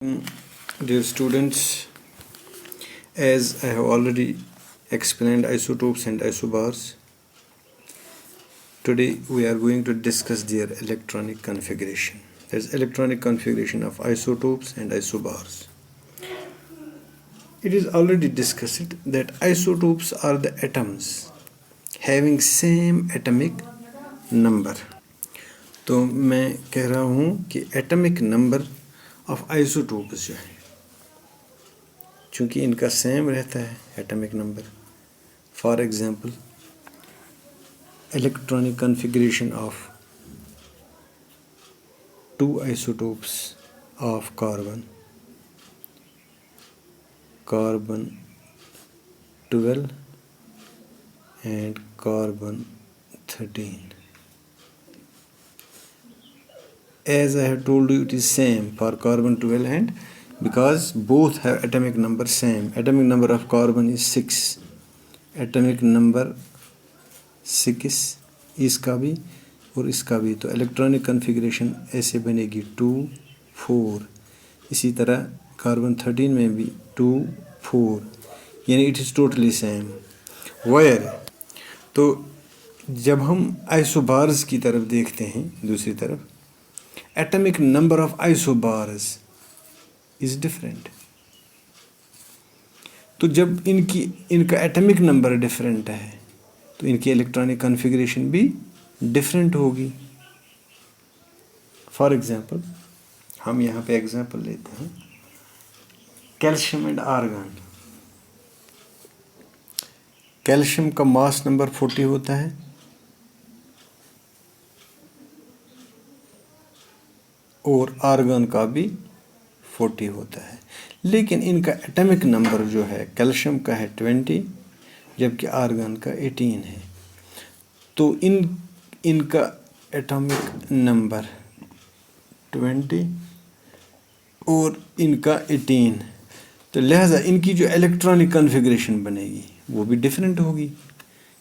Dear students, as I have already explained isotopes and isobars, today we are going to discuss their electronic configuration. There's electronic configuration of isotopes and isobars. It is already discussed that isotopes are the atoms having same atomic number. तो मैं कह रहा हूँ कि atomic number of isotopes जो है, चूँकि इनका सेम रहता है atomic number. For example electronic configuration of two isotopes of carbon 12 and carbon 13. As I have told you, it is same for carbon 12 and because both have atomic number same. Atomic number of carbon is 6. Atomic number 6 इसका भी और इसका भी, तो electronic configuration ऐसे बनेगी 2 4. इसी तरह कार्बन 13 में भी 2 4, यानी it is totally same. Wire, तो जब हम आइसोबार्स की तरफ देखते हैं दूसरी तरफ, atomic number of isobars is different. तो जब इनका एटॉमिक नंबर डिफरेंट है तो इनकी इलेक्ट्रॉनिक कॉन्फ़िगरेशन भी डिफरेंट होगी. फॉर एग्जांपल हम यहाँ पे एग्जांपल लेते हैं कैल्शियम एंड आर्गन. कैल्शियम का मास नंबर 40 होता है और आर्गन का भी 40 होता है, लेकिन इनका एटॉमिक नंबर जो है कैल्शियम का है 20 जबकि आर्गन का 18 है. तो इनका एटॉमिक नंबर 20 और इनका 18, तो लिहाजा इनकी जो इलेक्ट्रॉनिक कॉन्फ़िगरेशन बनेगी वो भी डिफरेंट होगी,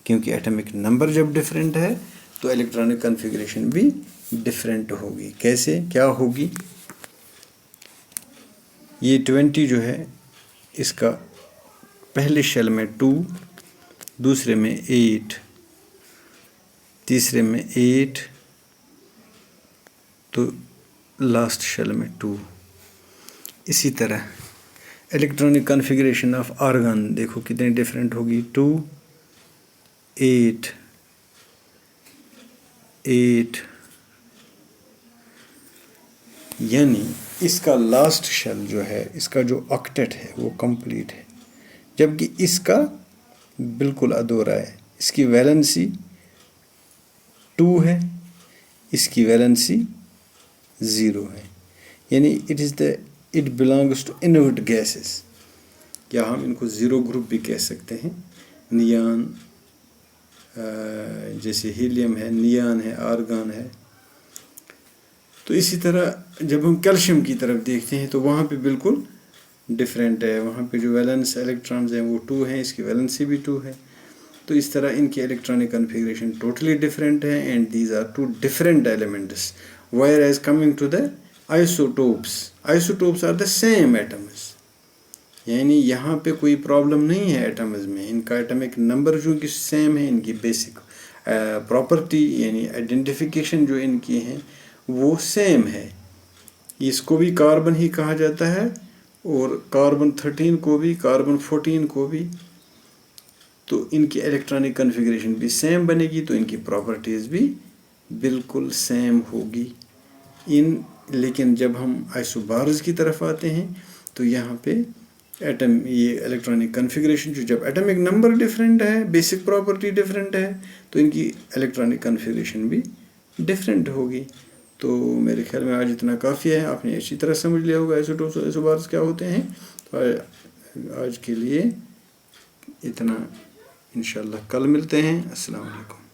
क्योंकि एटॉमिक नंबर जब डिफरेंट है तो इलेक्ट्रॉनिक कॉन्फ़िगरेशन भी डिफरेंट होगी. कैसे क्या होगी? ये 20 जो है इसका पहले शेल में 2, दूसरे में 8, तीसरे में 8, तो लास्ट शेल में 2. इसी तरह इलेक्ट्रॉनिक कॉन्फ़िगरेशन ऑफ आर्गन देखो कितनी डिफरेंट होगी. 2 8 8, यानी इसका लास्ट शेल जो है, इसका जो ऑक्टेट है वो कंप्लीट है, जबकि इसका बिल्कुल अधूरा है. इसकी वैलेंसी 2 है, इसकी वैलेंसी 0 है, यानी it belongs to inert gases, या हम इनको ज़ीरो ग्रुप भी कह सकते हैं. नियान जैसे हीलियम है, नियान है, आर्गन है. तो इसी तरह जब हम कैल्शियम की तरफ देखते हैं तो वहाँ पे बिल्कुल डिफरेंट है. वहाँ पे जो वैलेंस इलेक्ट्रॉन्स हैं वो 2 हैं, इसकी वैलेंसी भी 2 है. तो इस तरह इनकी इलेक्ट्रॉनिक कॉन्फ़िगरेशन टोटली डिफरेंट है and these are 2 different elements. Whereas coming to the isotopes are the same atoms, यानी यहाँ पे कोई प्रॉब्लम नहीं है एटम्स में. इनका एटॉमिक नंबर जो कि सेम है, इनकी बेसिक प्रॉपर्टी यानी आइडेंटिफिकेशन जो इनकी हैं वो सेम है. इसको भी कार्बन ही कहा जाता है और कार्बन 13 को भी, कार्बन 14 को भी. तो इनकी इलेक्ट्रॉनिक कॉन्फ़िगरेशन भी सेम बनेगी, तो इनकी प्रॉपर्टीज़ भी बिल्कुल सेम होगी. लेकिन जब हम आइसोबार्स की तरफ आते हैं तो यहाँ पे ये इलेक्ट्रॉनिक कॉन्फ़िगरेशन जो, जब एटॉमिक नंबर डिफरेंट है, बेसिक प्रॉपर्टी डिफरेंट है, तो इनकी इलेक्ट्रॉनिक कॉन्फ़िगरेशन भी डिफरेंट होगी. तो मेरे ख्याल में आज इतना काफ़ी है. आपने अच्छी तरह समझ लिया होगा आइसोटोप्स और आइसोबार्स क्या होते हैं. तो आज के लिए इतना, इंशाल्लाह कल मिलते हैं. अस्सलाम वालेकुम.